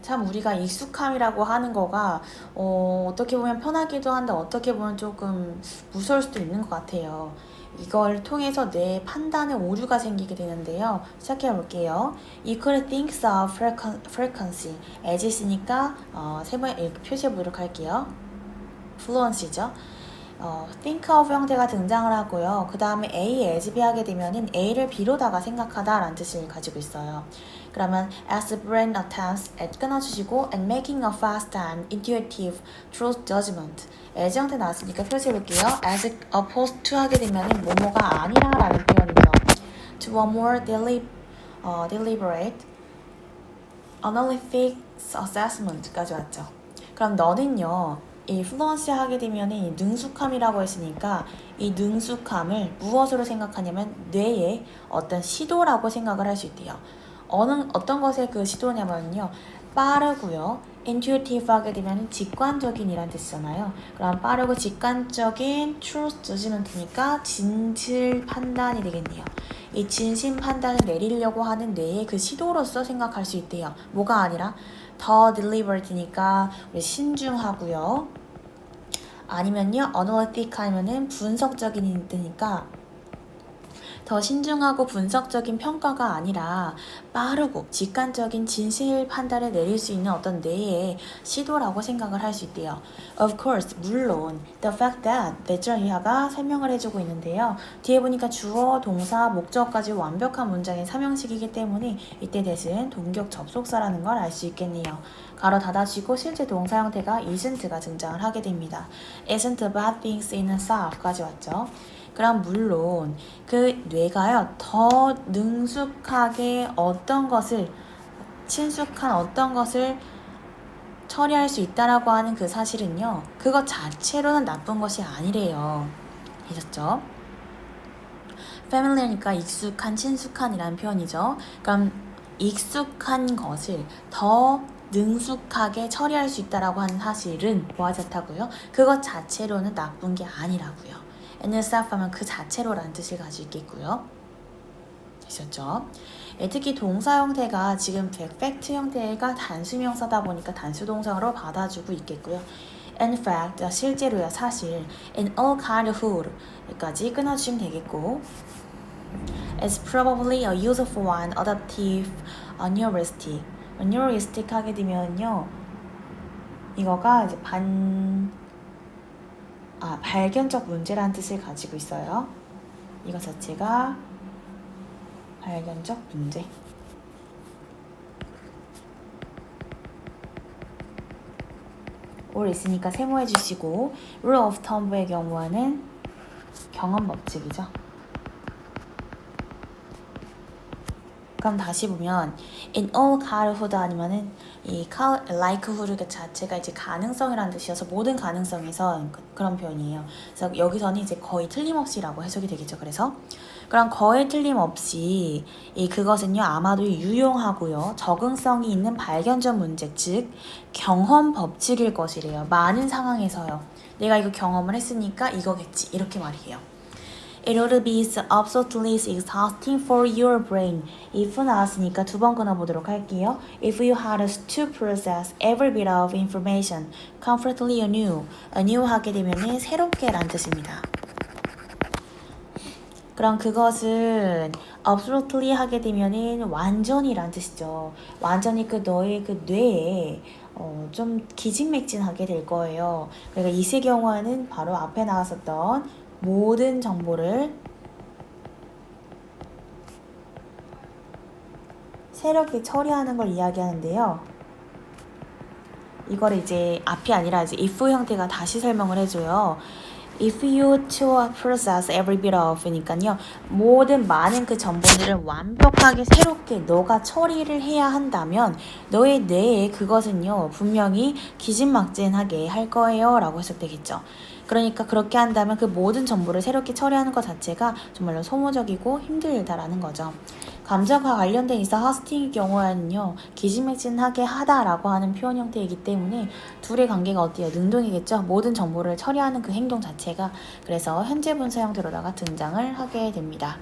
참 우리가 익숙함이라고 하는 거가 어떻게 보면 편하기도 한데 어떻게 보면 조금 무서울 수도 있는 것 같아요. 이걸 통해서 뇌 판단에 오류가 생기게 되는데요. 시작해 볼게요. Equally thinks of frequency. as 있으니까 세 번 이렇게 표시해 보도록 할게요. fluency죠. think of 형태가 등장을 하고요. 그 다음에 A, as, B 하게 되면은 A를 B로다가 생각하다 라는 뜻을 가지고 있어요. 그러면 as the brain attempts at 끊어주시고 and making a fast and intuitive truth judgment. as 형태 나왔으니까 표시해볼게요. as opposed to 하게 되면은 뭐뭐가 아니라 라는 표현이죠. to a more deliberate analytic assessment까지 왔죠. 그럼 너는요. 이 플루언시 하게 되면 이 능숙함이라고 했으니까 이 능숙함을 무엇으로 생각하냐면 뇌의 어떤 시도라고 생각을 할 수 있대요. 어떤 것의 그 시도냐면요. 빠르고요. intuitive 하게 되면 직관적인 이란 뜻이잖아요. 그럼 빠르고 직관적인 truth judgment니까 진실 판단이 되겠네요. 이 진심 판단을 내리려고 하는 뇌의 그 시도로서 생각할 수 있대요. 뭐가 아니라 더 deliberate니까 신중하고요. 아니면요 analytic 하면은 분석적인 뜻이니까 더 신중하고 분석적인 평가가 아니라 빠르고 직관적인 진실 판단을 내릴 수 있는 어떤 뇌의 시도라고 생각을 할 수 있대요. Of course, 물론 the fact that 대절이하가 설명을 해주고 있는데요. 뒤에 보니까 주어, 동사, 목적까지 완벽한 문장의 삼형식이기 때문에 이때 대신 동격 접속사라는 걸 알 수 있겠네요. 가로 닫아주고 실제 동사 형태가 isn't가 등장을 하게 됩니다. Isn't bad things in the south까지 왔죠. 그럼 물론 그 뇌가요 더 능숙하게 친숙한 어떤 것을 처리할 수 있다라고 하는 그 사실은요 그것 자체로는 나쁜 것이 아니래요. 되셨죠? familiar니까 익숙한, 친숙한이라는 표현이죠. 그럼 익숙한 것을 더 능숙하게 처리할 수 있다라고 하는 사실은 뭐가 좋다고요? 그것 자체로는 나쁜 게 아니라고요. itself 하면 그 자체로라는 뜻을 가지고 있겠고요. 되셨죠? 특히 동사 형태가 지금 perfect 형태가 단수명사다 보니까 단수동사로 받아주고 있겠고요. In fact, 실제로야 사실 in all kind of food 까지 끊어주시면 되겠고 It's probably a useful one, adaptive, neuristic. neuristic 하게 되면요 이거가 이제 발견적 문제라는 뜻을 가지고 있어요. 이거 자체가 발견적 문제. 올 있으니까 세모해 주시고 rule of thumb의 경우에는 경험 법칙이죠. 그럼 다시 보면 in all likelihood 아니면은 이 likelihood 자체가 이제 가능성이라는 뜻이어서 모든 가능성에서 그런 표현이에요. 그래서 여기서는 이제 거의 틀림없이라고 해석이 되겠죠. 그럼 거의 틀림없이 그것은요 아마도 유용하고요 적응성이 있는 발견적 문제 즉 경험 법칙일 것이래요. 많은 상황에서요. 내가 이거 경험을 했으니까 이거겠지 이렇게 말이에요. It would be absolutely exhausting for your brain. if 나왔으니까 두 번 끊어보도록 할게요. If you had to process every bit of information completely anew 하게 되면 새롭게 라는 뜻입니다. 그럼 그것은 absolutely 하게 되면은 완전히란 뜻이죠. 완전히 너의 그 뇌에 좀 기진맥진하게 될 거예요. 그러니까 이세 경우에는 바로 앞에 나왔었던 모든 정보를 새롭게 처리하는 걸 이야기하는데요. 이걸 이제 앞이 아니라 이제 if 형태가 다시 설명을 해줘요. If you to process every bit of니까요. 많은 그 정보들을 완벽하게 새롭게 너가 처리를 해야 한다면 너의 뇌에 그것은요 분명히 기진막진하게 할 거예요 라고 해석되겠죠. 그러니까 그렇게 한다면 그 모든 정보를 새롭게 처리하는 것 자체가 정말로 소모적이고 힘들다라는 거죠. 감정과 관련된 이사 하스팅의 경우에는요 기진맥진하게 하다라고 하는 표현 형태이기 때문에 둘의 관계가 어때요? 능동이겠죠. 모든 정보를 처리하는 그 행동 자체가 그래서 현재 분사 형태로다가 등장을 하게 됩니다.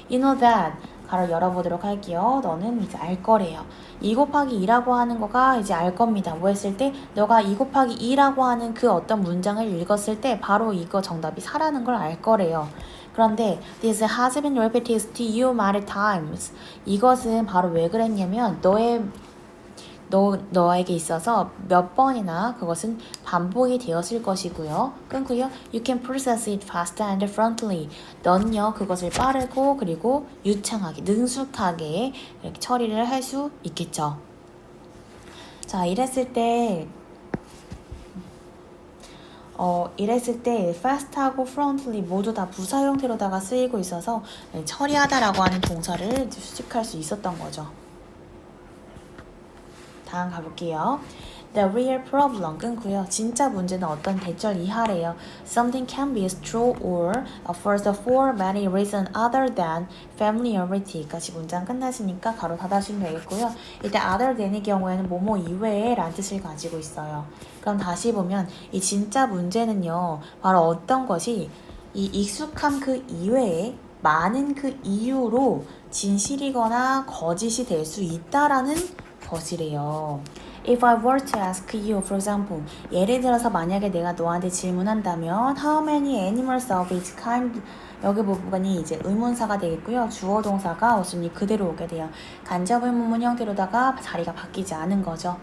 You know that 가로 열어보도록 할게요. 너는 이제 알 거래요. 2 곱하기 2라고 하는 거가 이제 알 겁니다. 뭐 했을 때 너가 2 곱하기 2라고 하는 그 어떤 문장을 읽었을 때 바로 이거 정답이 4라는 걸 알 거래요. 그런데 this has been repeated to you many times. 이것은 바로 왜 그랬냐면 너에게 있어서 몇 번이나 그것은 반복이 되었을 것이고요. 끊고요. You can process it fast and frontally. 넌요 그것을 빠르고 그리고 유창하게, 능숙하게 이렇게 처리를 할 수 있겠죠. 자, 이랬을 때 fast하고 frontally 모두 다 부사 형태로다가 쓰이고 있어서 처리하다라고 하는 동사를 수식할 수 있었던 거죠. 다음 가볼게요. The real problem 끊고요. 진짜 문제는 어떤 대절 이하래요. Something can be true or false for many reasons other than familiarity까지 문장 끝나시니까 가로 닫아주시면 되겠고요. 이때 other than의 경우에는 뭐뭐 이외에 라는 뜻을 가지고 있어요. 그럼 다시 보면 이 진짜 문제는요. 바로 어떤 것이 이 익숙함 그 이외에 많은 그 이유로 진실이거나 거짓이 될 수 있다라는 것이래요. If I were to ask you, for example, 예를 들어서 만약에 내가 너한테 질문한다면 How many animals of each kind? 여기 부분이 이제 의문사가 되겠고요. 주어 동사가 어순이 그대로 오게 돼요. 간접 의문문 형태로다가 자리가 바뀌지 않은 거죠.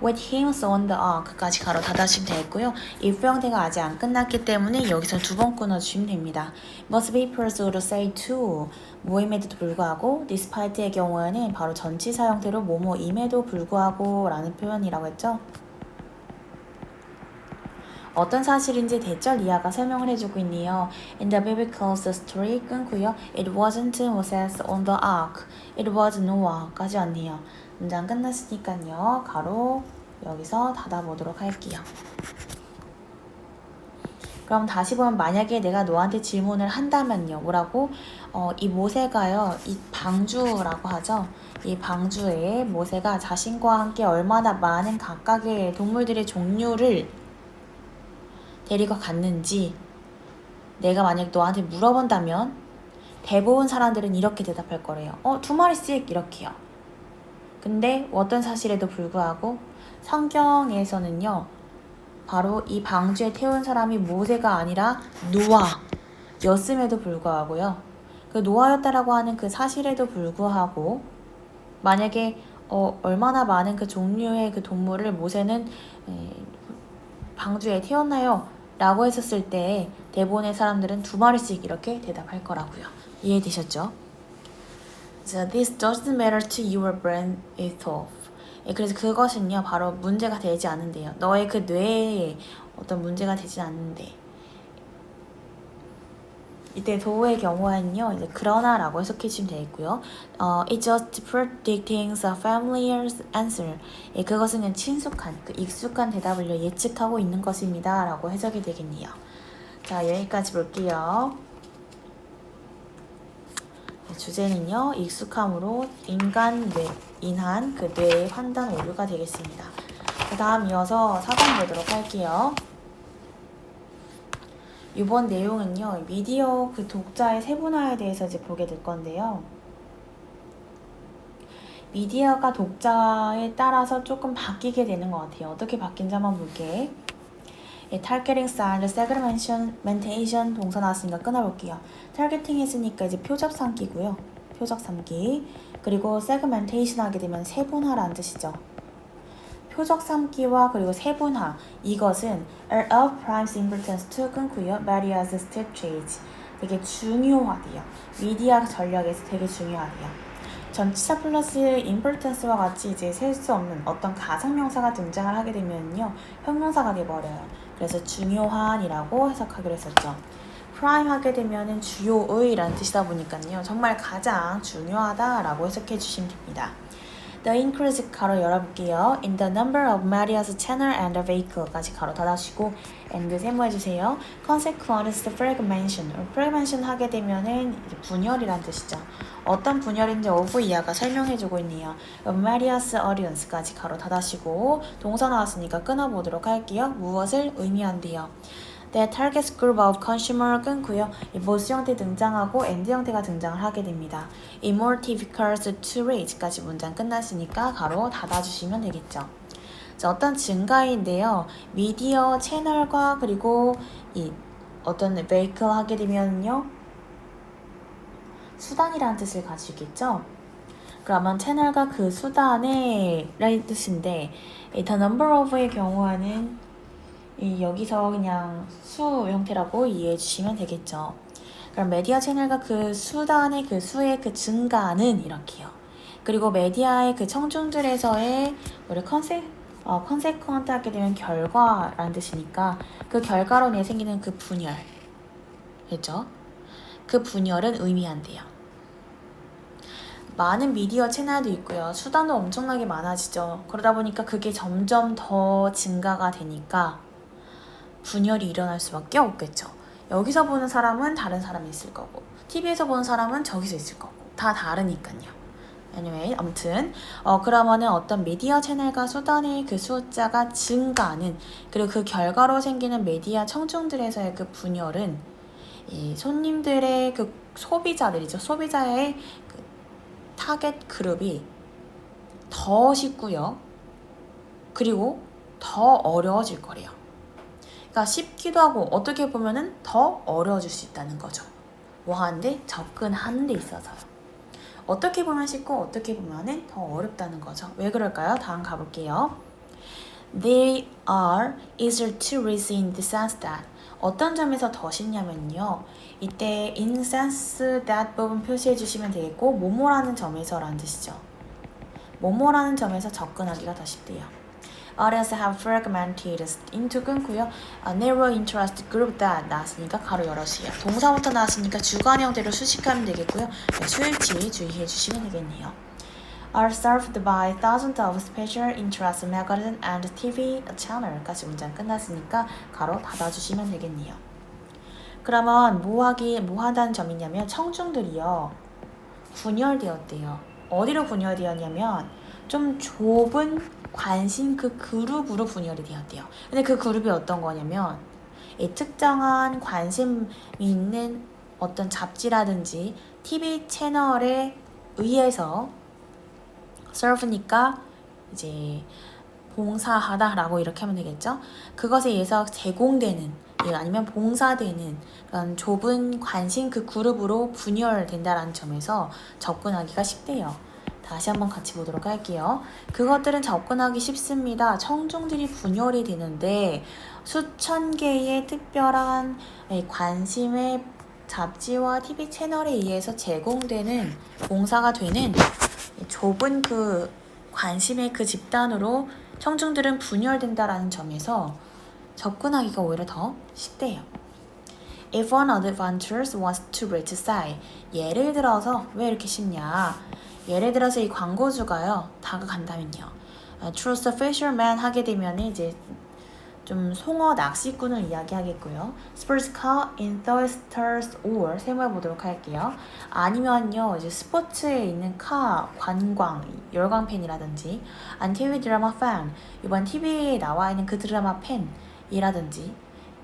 With him on the ark까지 가로 닫아주시면 되겠고요. if 형태가 아직 안 끝났기 때문에 여기서 두 번 끊어주시면 됩니다. Most people would say to 모임에도 불구하고 despite의 경우에는 바로 전치사 형태로 뭐뭐임에도 불구하고 라는 표현이라고 했죠. 어떤 사실인지 대절 이하가 설명을 해주고 있네요. In the biblical story 끊고요. It wasn't Moses on the ark. It was Noah까지 왔네요. 문장 끝났으니까요. 가로 여기서 닫아보도록 할게요. 그럼 다시 보면 만약에 내가 너한테 질문을 한다면요. 뭐라고? 이 모세가요. 이 방주라고 하죠. 이 방주에 모세가 자신과 함께 얼마나 많은 각각의 동물들의 종류를 데리고 갔는지 내가 만약 너한테 물어본다면 대부분 사람들은 이렇게 대답할 거래요. 2마리씩 이렇게요. 근데 어떤 사실에도 불구하고 성경에서는요. 바로 이 방주에 태운 사람이 모세가 아니라 노아였음에도 불구하고요. 그 노아였다라고 하는 그 사실에도 불구하고 만약에 얼마나 많은 그 종류의 그 동물을 모세는 방주에 태웠나요? 라고 했었을 때 대부분의 사람들은 2마리씩 이렇게 대답할 거라고요. 이해되셨죠? So this doesn't matter to your brain itself. 그래서 그것은요 바로 문제가 되지 않는데요. 너의 그 뇌에 어떤 문제가 되지 않는데 이때 도의 경우에는요 이제 그러나라고 해석해 주시면 되겠고요. It's just predicting a familiar answer. 그것은 그냥 친숙한, 그 익숙한 대답을 예측하고 있는 것입니다. 라고 해석이 되겠네요. 자, 여기까지 볼게요. 주제는요, 익숙함으로 인한 그 뇌의 판단 오류가 되겠습니다. 그 다음 이어서 4번 보도록 할게요. 이번 내용은요, 미디어 그 독자의 세분화에 대해서 이제 보게 될 건데요. 미디어가 독자에 따라서 조금 바뀌게 되는 것 같아요. 어떻게 바뀐지 한번 볼게. 타겟팅 스타일, 세그멘테이션 동사 나왔으니까 끊어볼게요. 타겟팅 했으니까 이제 표적 삼기고요. 표적 삼기. 그리고 세그멘테이션 하게 되면 세분화라는 뜻이죠. 표적 삼기와 그리고 세분화 이것은 are of prime importance to 끊고요. various strategies 되게 중요하대요. 미디어 전략에서 되게 중요하대요. 전치사 플러스 importance와 같이 이제 셀 수 없는 어떤 가상명사가 등장을 하게 되면요 형용사가 돼버려요. 그래서 중요한이라고 해석하기로 했었죠. prime 하게 되면은 주요의라는 뜻이다 보니까요 정말 가장 중요하다라고 해석해 주시면 됩니다. The increase 가로 열어볼게요. In the number of Maria's channel and vehicle까지 가로 닫아주시고 and 세모해주세요. Consequence fragmentation. fragmentation 하게 되면은 분열이란 뜻이죠. 어떤 분열인지 of 이하가 설명해주고 있네요. Maria's audience까지 가로 닫아주시고 동사 나왔으니까 끊어보도록 할게요. 무엇을 의미한대요. that targets group of consumer 끊고요. 이 both 형태 등장하고 and 형태가 등장을 하게 됩니다. 이 more difficult to reach까지 문장 끝났으니까 가로 닫아주시면 되겠죠. 자, 어떤 증가인데요. 미디어 채널과 그리고 이 어떤 vehicle 하게 되면요. 수단이라는 뜻을 가지겠죠. 그러면 채널과 그 수단의 라는 뜻인데 the number of의 경우에는 여기서 그냥 수 형태라고 이해해 주시면 되겠죠. 그럼 메디어 채널과 그 수단의 그 수의 그 증가는 이렇게요. 그리고 메디아의 그 청중들에서의 우리 컨세컨트 하게 되면 결과라는 뜻이니까 그 결과로 인해 생기는 그 분열, 그렇죠? 그 분열은 의미한대요. 많은 미디어 채널도 있고요. 수단도 엄청나게 많아지죠. 그러다 보니까 그게 점점 더 증가가 되니까 분열이 일어날 수밖에 없겠죠. 여기서 보는 사람은 다른 사람이 있을 거고 TV에서 보는 사람은 저기서 있을 거고 다 다르니까요. anyway, 아무튼 그러면은 어떤 미디어 채널과 수단의 그 숫자가 증가하는 그리고 그 결과로 생기는 미디어 청중들에서의 그 분열은 이 손님들의 그 소비자들이죠. 소비자의 그 타겟 그룹이 더 쉽고요. 그리고 더 어려워질 거래요. 그러니까 쉽기도 하고 어떻게 보면은 더 어려워질 수 있다는 거죠. 뭐 하는데? 접근하는 데 있어서요. 어떻게 보면 쉽고 어떻게 보면은 더 어렵다는 거죠. 왜 그럴까요? 다음 가볼게요. They are easier to reach in the sense that 어떤 점에서 더 쉽냐면요. 이때 in sense that 부분 표시해 주시면 되겠고 뭐뭐라는 점에서라는 뜻이죠. 뭐뭐라는 점에서 접근하기가 더 쉽대요. Others have fragmented into 끊고요. narrow interest group that 나왔으니까 가로 열어주세요. 동사부터 나왔으니까 주관 형태로 수식하면 되겠고요. 수일치 주의해 주시면 되겠네요. Are served by thousands of special interest magazines and TV channel까지 문장 끝났으니까 가로 닫아주시면 되겠네요. 그러면 뭐 하다는 점이냐면 청중들이요. 분열되었대요. 어디로 분열되었냐면 좀 좁은 관심 그 그룹으로 분열이 되었대요. 근데 그 그룹이 어떤 거냐면 이 특정한 관심이 있는 어떤 잡지라든지 TV 채널에 의해서 serve니까 이제 봉사하다라고 이렇게 하면 되겠죠. 그것에 의해서 제공되는 아니면 봉사되는 그런 좁은 관심 그 그룹으로 분열된다라는 점에서 접근하기가 쉽대요. 다시 한번 같이 보도록 할게요. 그것들은 접근하기 쉽습니다. 청중들이 분열이 되는데 수천 개의 특별한 관심의 잡지와 TV 채널에 의해서 제공되는 봉사가 되는 좁은 그 관심의 그 집단으로 청중들은 분열된다라는 점에서 접근하기가 오히려 더 쉽대요. If one adventurer wants to reach side, 예를 들어서 왜 이렇게 쉽냐? 예를 들어서 이 광고주가요 다가간다면요. Truth fisherman 하게 되면 이제 좀 송어 낚시꾼을 이야기하겠고요. Sports car enthusiasts or 세모해 보도록 할게요. 아니면요 이제 스포츠에 있는 카 관광 열광 팬이라든지 아니 TV 드라마 fan 이번 TV에 나와 있는 그 드라마 팬이라든지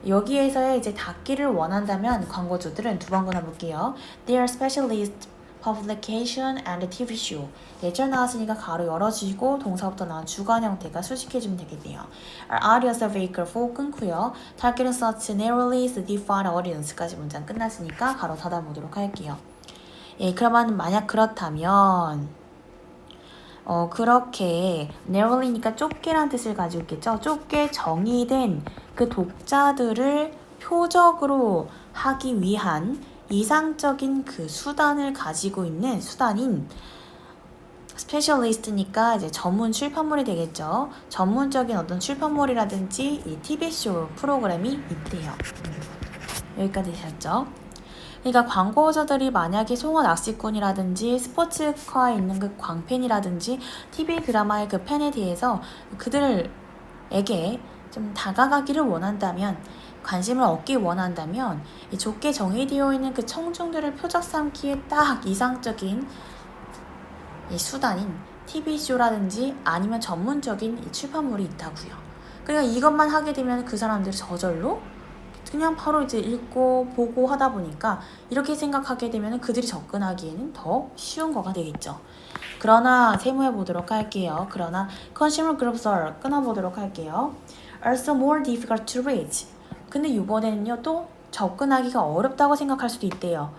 여기에서의 이제 닿기를 원한다면 광고주들은 두 번 끊어볼게요. They are specialists publication and TV show. 예절 나왔으니까 가로 열어주시고 동사부터 나온 주관 형태가 수식해주면 되겠네요. Audience vehicle for 끊고요. Targeting such narrowly defined audience까지 문장 끝났으니까 가로 닫아보도록 할게요. 예, 그러면 만약 그렇다면 그렇게 narrowly니까 좁게란 뜻을 가지고 있겠죠. 좁게 정의된 그 독자들을 표적으로 하기 위한 이상적인 그 수단을 가지고 있는 수단인 스페셜리스트니까 이제 전문 출판물이 되겠죠. 전문적인 어떤 출판물이라든지 이 TV쇼 프로그램이 있대요. 여기까지 되셨죠? 그러니까 광고주들이 만약에 송어 낚시꾼이라든지 스포츠카에 있는 그 광팬이라든지 TV 드라마의 그 팬에 대해서 그들에게 좀 다가가기를 원한다면 관심을 얻기 원한다면 이 좁게 정의되어 있는 그 청중들을 표적 삼기에 딱 이상적인 이 수단인 TV쇼라든지 아니면 전문적인 이 출판물이 있다고요. 그러니까 이것만 하게 되면 그 사람들이 저절로 그냥 바로 이제 읽고 보고 하다 보니까 이렇게 생각하게 되면 그들이 접근하기에는 더 쉬운 거가 되겠죠. 그러나 세무해 보도록 할게요. 그러나 consumer groups are 끊어보도록 할게요. Also more difficult to reach. 근데 이번에는요 또 접근하기가 어렵다고 생각할 수도 있대요.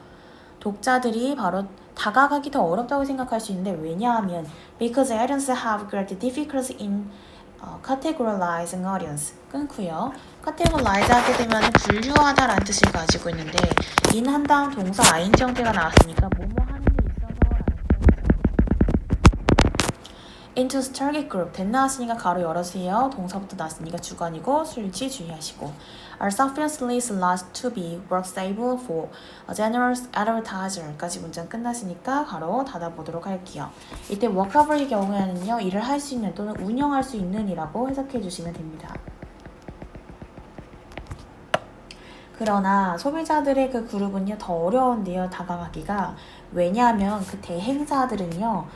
독자들이 바로 다가가기 더 어렵다고 생각할 수 있는데 왜냐하면 because audience have great difficulty in categorizing audience 끊고요. categorize 하게 되면 분류하다라는 뜻을 가지고 있는데 in 한 다음 동사 ing 형태가 나왔으니까 뭐뭐 하는 데 있어서 라는 into target group 됐 나왔으니까 가로 열어주세요. 동사부터 나왔으니까 주관이고 술지 주의하시고 are sufficiently large to be workable for a general advertiser까지 문장 끝났으니까 가로 닫아보도록 할게요. 이때 workable의 경우에는요 일을 할 수 있는 또는 운영할 수 있는 이라고 해석해 주시면 됩니다. 그러나 소비자들의 그 그룹은요 더 어려운데요 다가가기가. 왜냐하면 그 대행사들은요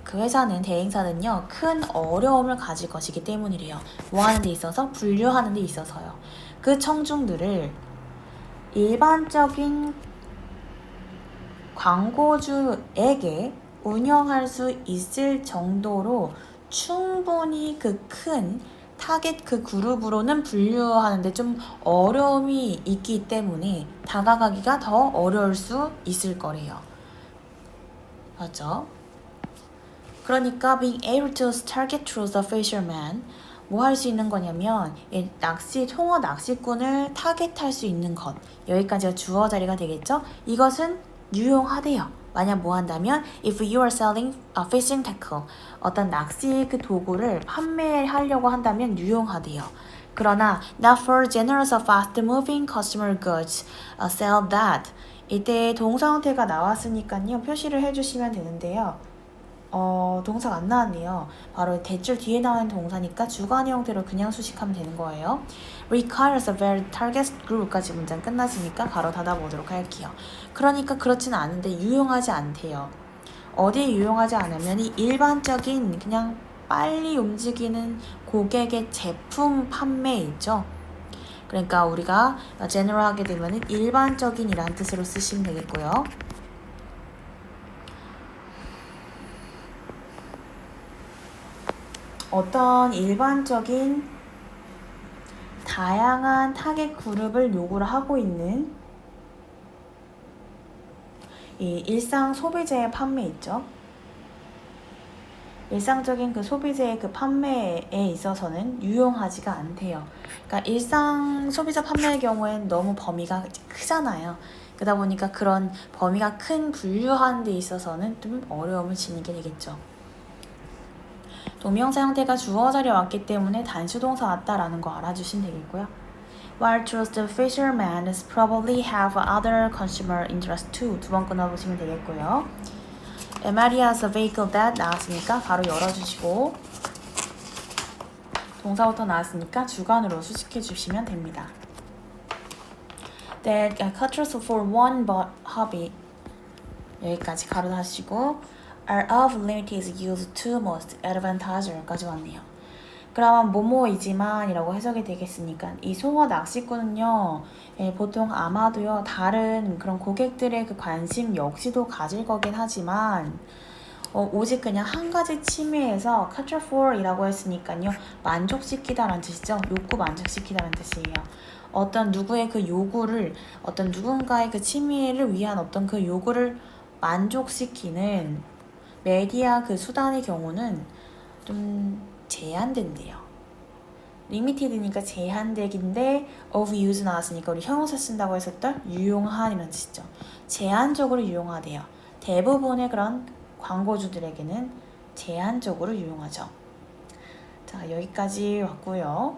그 회사는 대행사는요 큰 어려움을 가질 것이기 때문이래요. 뭐 하는 데 있어서? 분류하는 데 있어서요. 그 청중들을 일반적인 광고주에게 운영할 수 있을 정도로 충분히 그 큰 타겟 그 그룹으로는 분류하는데 좀 어려움이 있기 때문에 다가가기가 더 어려울 수 있을 거래요. 맞죠? 그러니까 being able to target through the fisherman 뭐 할 수 있는 거냐면 송어 낚시꾼을 타겟할 수 있는 것. 여기까지가 주어 자리가 되겠죠? 이것은 유용하대요. 만약 뭐 한다면 if you are selling a fishing tackle 어떤 낚시 그 도구를 판매하려고 한다면 유용하대요. 그러나 not for generous or fast moving consumer goods sell that 이때 동사 형태가 나왔으니까요 표시를 해주시면 되는데요. 동사가 안 나왔네요. 바로 대출 뒤에 나오는 동사니까 주관의 형태로 그냥 수식하면 되는 거예요. requires a very target group까지 문장 끝났으니까 가로 닫아보도록 할게요. 그러니까 그렇지는 않은데 유용하지 않대요. 어디에 유용하지 않으면 이 일반적인 그냥 빨리 움직이는 고객의 제품 판매 있죠. 그러니까 우리가 general 하게 되면 일반적인이라는 뜻으로 쓰시면 되겠고요. 어떤 일반적인 다양한 타겟 그룹을 요구를 하고 있는 이 일상 소비재의 판매 있죠. 일상적인 그 소비재의 그 판매에 있어서는 유용하지가 않대요. 그러니까 일상 소비자 판매의 경우에는 너무 범위가 크잖아요. 그러다 보니까 그런 범위가 큰 분류하는 데 있어서는 좀 어려움을 지니게 되겠죠. 동명사 형태가 주어 자리에 왔기 때문에 단수동사 왔다라는 거 알아주시면 되겠고요. While trust the fishermen probably have other consumer interest too. 두 번 끊어보시면 되겠고요. Maria's a vehicle that 나왔으니까 바로 열어주시고 동사부터 나왔으니까 주관으로 수식해 주시면 됩니다. That caters for one hobby 여기까지 가로 닫으시고 are of limited use to most advantage까지 왔네요. 그러면 뭐뭐이지만 이라고 해석이 되겠으니까 이 송어 낚시꾼은요 보통 아마도요 다른 그런 고객들의 그 관심 역시도 가질 거긴 하지만 오직 그냥 한 가지 취미에서 cater for 이라고 했으니까요 만족시키다라는 뜻이죠. 욕구 만족시키다라는 뜻이에요. 어떤 누구의 그 요구를 어떤 누군가의 그 취미를 위한 어떤 그 요구를 만족시키는 메디아 그 수단의 경우는 좀 제한된대요. limited니까 제한되긴데 of use 나왔으니까 우리 형용사 쓴다고 했었던 유용한 이런 뜻이죠. 제한적으로 유용하대요. 대부분의 그런 광고주들에게는 제한적으로 유용하죠. 자 여기까지 왔고요.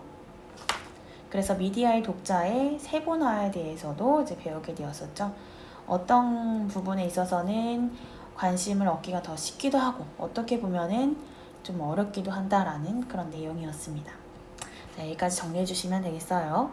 그래서 미디어의 독자의 세분화에 대해서도 이제 배우게 되었었죠. 어떤 부분에 있어서는 관심을 얻기가 더 쉽기도 하고 어떻게 보면은 좀 어렵기도 한다라는 그런 내용이었습니다. 자, 여기까지 정리해 주시면 되겠어요.